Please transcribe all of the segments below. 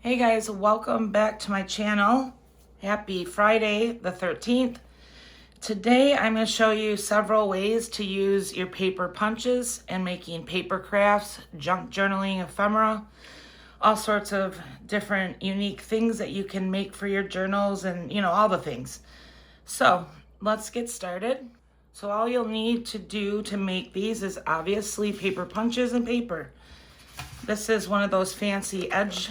Hey guys, welcome back to my channel. Happy Friday the 13th. Today I'm going to show you several ways to use your paper punches in making paper crafts, junk journaling, ephemera, all sorts of different unique things that you can make for your journals and all the things. So let's get started. So all you'll need to do to make these is obviously paper punches and paper. This is one of those fancy edge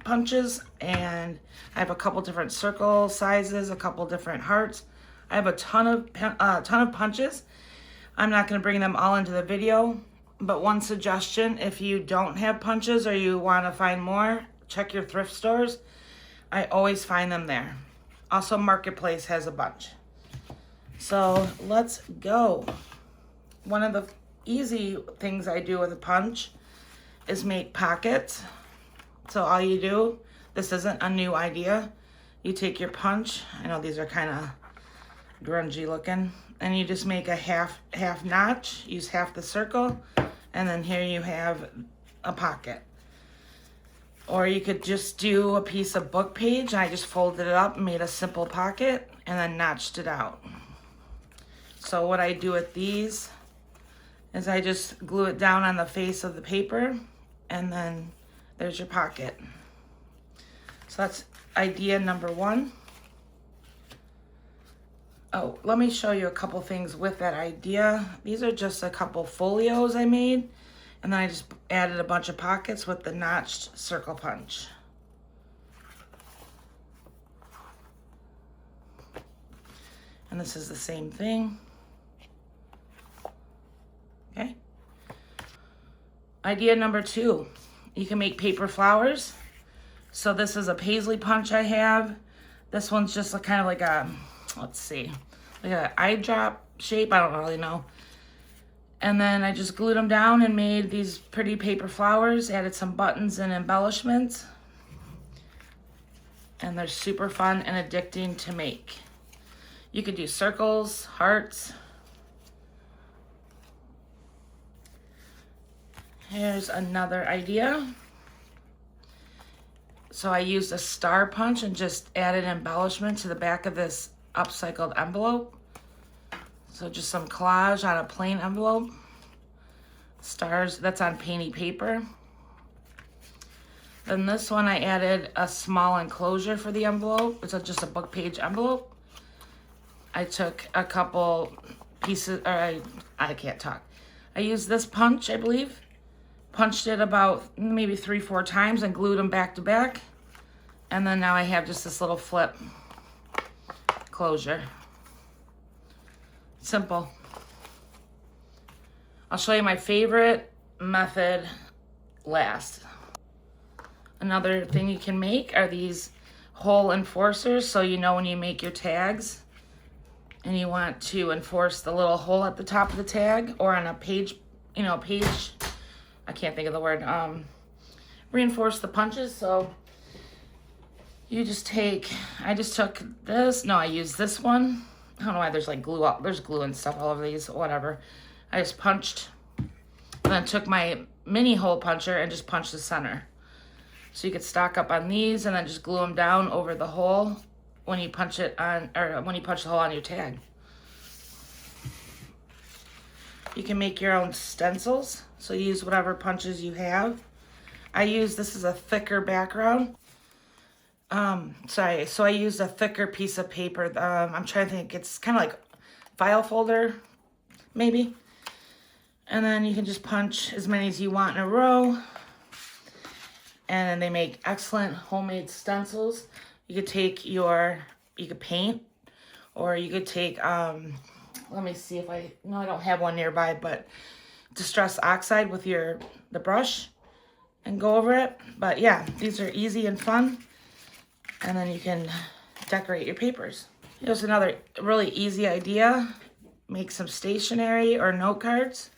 punches, and I have a couple different circle sizes, a couple different hearts. I have a ton of punches. I'm not going to bring them all into the video, but one suggestion: if you don't have punches or you want to find more, check your thrift stores. I always find them there. Also, Marketplace has a bunch. So let's go. One of the easy things I do with a punch is make pockets. So all you do, this isn't a new idea, you take your punch, I know these are kind of grungy looking, and you just make a half notch, use half the circle, and then here you have a pocket. Or you could just do a piece of book page. I just folded it up and made a simple pocket and then notched it out. So what I do with these is I just glue it down on the face of the paper, and then there's your pocket. So that's idea number one. Oh, let me show you a couple things with that idea. These are just a couple folios I made, and then I just added a bunch of pockets with the notched circle punch. And this is the same thing. Okay. Idea number two. You can make paper flowers. So this is a paisley punch I have. This one's just kind of like a, let's see, like an eye drop shape. I don't really know. And then I just glued them down and made these pretty paper flowers, added some buttons and embellishments. And they're super fun and addicting to make. You could do circles, hearts. Here's another idea. So I used a star punch and just added embellishment to the back of this upcycled envelope. So just some collage on a plain envelope. Stars, that's on painty paper. Then this one I added a small enclosure for the envelope. It's just a book page envelope. I took a couple pieces, or I can't talk. I used this punch, I believe. Punched it about maybe 3-4 times and glued them back to back. And then now I have just this little flip closure. Simple. I'll show you my favorite method last. Another thing you can make are these hole enforcers. So you know when you make your tags and you want to enforce the little hole at the top of the tag, or on a page, page, I can't think of the word, reinforce the punches. So you just take, I just took this, no, I used this one. I don't know why there's like glue up, there's glue and stuff all over these, whatever. I just punched, and then took my mini hole puncher and just punched the center. So you could stock up on these and then just glue them down over the hole when you punch it on, or when you punch the hole on your tag. You can make your own stencils. So use whatever punches you have. This is a thicker background. So I used a thicker piece of paper. I'm trying to think, it's kind of like file folder, maybe. And then you can just punch as many as you want in a row. And they make excellent homemade stencils. You could take you could paint, or you could take, let me see if I don't have one nearby, but distress oxide with the brush and go over it. But yeah, these are easy and fun, and then you can decorate your papers. Here's another really easy idea. Make some stationery or note cards.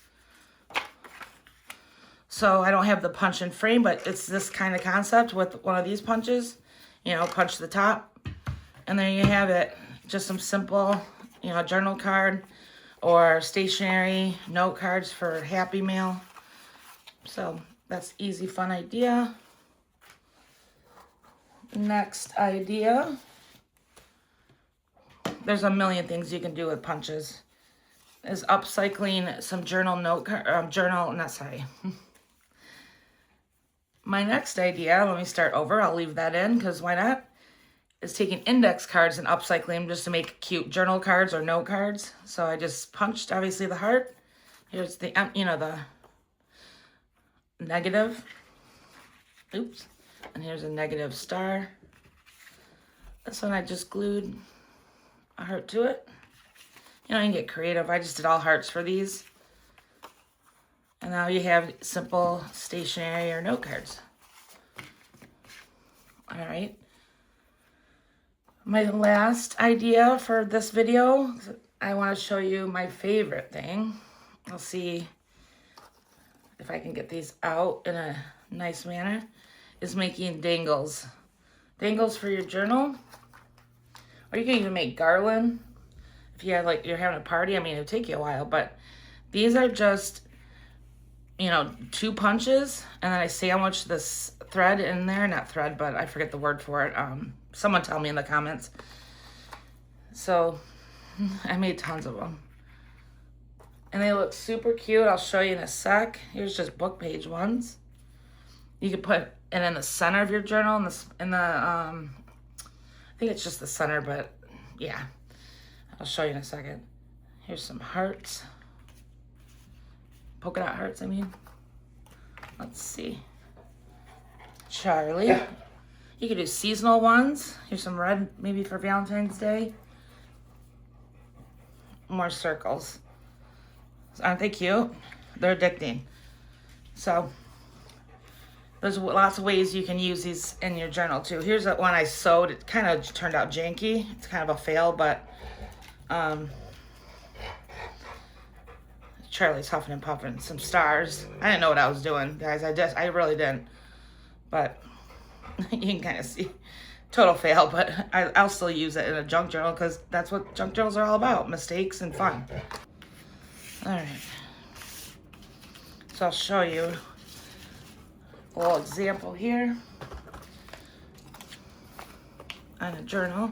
So I don't have the punch and frame, but it's this kind of concept with one of these punches. Punch the top, and there you have it. Just some simple, journal card or stationery note cards for Happy Mail. So that's easy, fun idea. Next idea. There's a million things you can do with punches. Is upcycling some journal note My next idea, let me start over, I'll leave that in because why not, is taking index cards and upcycling them just to make cute journal cards or note cards. So I just punched, obviously, the heart. Here's the, the negative. Oops. And here's a negative star. This one I just glued a heart to it. You can get creative. I just did all hearts for these. And now you have simple stationery or note cards. All right. My last idea for this video, I want to show you my favorite thing. I'll see if I can get these out in a nice manner, is making dangles. Dangles for your journal. Or you can even make garland. If you have, like, you're having a party, I mean, it'll take you a while, but these are just, 2 punches, and then I sandwich this thread in there. Not thread, but I forget the word for it. Someone tell me in the comments. So I made tons of them. And they look super cute. I'll show you in a sec. Here's just book page ones. You could put it in the center of your journal, I think it's just the center, but yeah. I'll show you in a second. Here's some hearts. Polka dot hearts, I mean. Let's see. Charlie. You could do seasonal ones. Here's some red, maybe for Valentine's Day. More circles. Aren't they cute? They're addicting. So, there's lots of ways you can use these in your journal too. Here's that one I sewed. It kind of turned out janky. It's kind of a fail, but Charlie's huffing and puffing. Some stars. I didn't know what I was doing, guys. I really didn't. But you can kind of see. Total fail, but I'll still use it in a junk journal because that's what junk journals are all about. Mistakes and fun. All right. So I'll show you a little example here on a journal.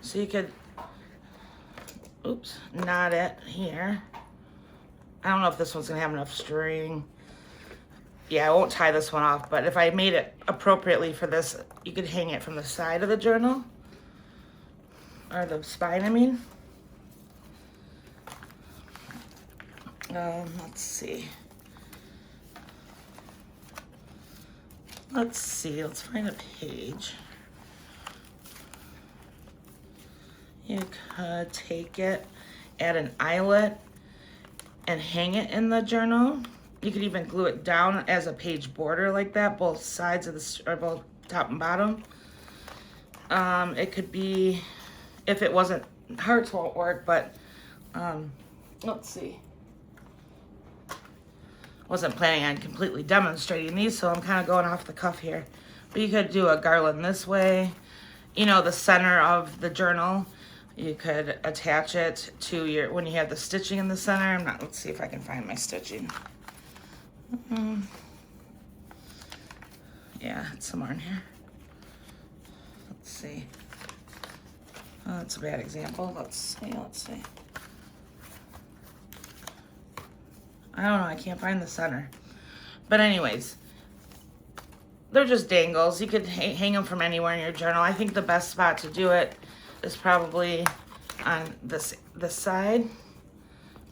So you could, knot it here. I don't know if this one's gonna have enough string. Yeah, I won't tie this one off, but if I made it appropriately for this, you could hang it from the side of the journal, or the spine, I mean. Let's see. Let's find a page. You could take it, add an eyelet, and hang it in the journal. You could even glue it down as a page border like that, both sides of the, or both top and bottom. It could be, if it wasn't, hearts won't work, but let's see. Wasn't planning on completely demonstrating these, so I'm kind of going off the cuff here. But you could do a garland this way. The center of the journal, you could attach it to your, when you have the stitching in the center. Let's see if I can find my stitching. Yeah, it's somewhere in here. Let's see. Oh, that's a bad example. Let's see. I don't know, I can't find the center. But anyways, they're just dangles. You could hang them from anywhere in your journal. I think the best spot to do it is probably on this side.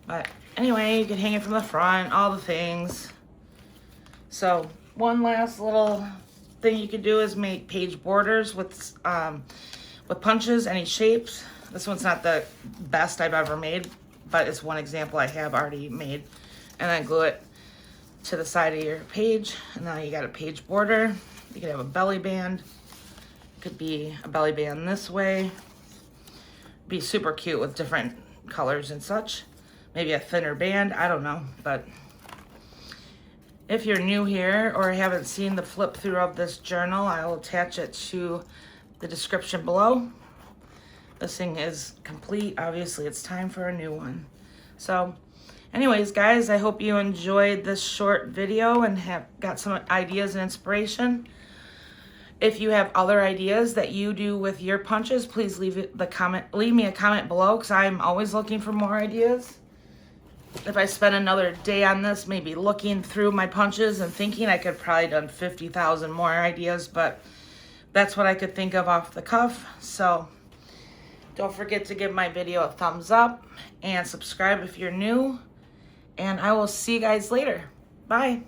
But anyway, you could hang it from the front, all the things. So one last little thing you could do is make page borders with punches, any shapes. This one's not the best I've ever made, but it's one example I have already made. And then glue it to the side of your page, and now you got a page border. You could have a belly band. It could be a belly band this way. Be super cute with different colors and such. Maybe a thinner band, I don't know. But if you're new here or haven't seen the flip through of this journal, I will attach it to the description below. This thing is complete. Obviously, it's time for a new one. So Anyways, guys, I hope you enjoyed this short video and have got some ideas and inspiration. If you have other ideas that you do with your punches, please leave me a comment below, because I'm always looking for more ideas. If I spend another day on this, maybe looking through my punches and thinking, I could probably done 50,000 more ideas, but that's what I could think of off the cuff. So don't forget to give my video a thumbs up and subscribe if you're new. And I will see you guys later. Bye.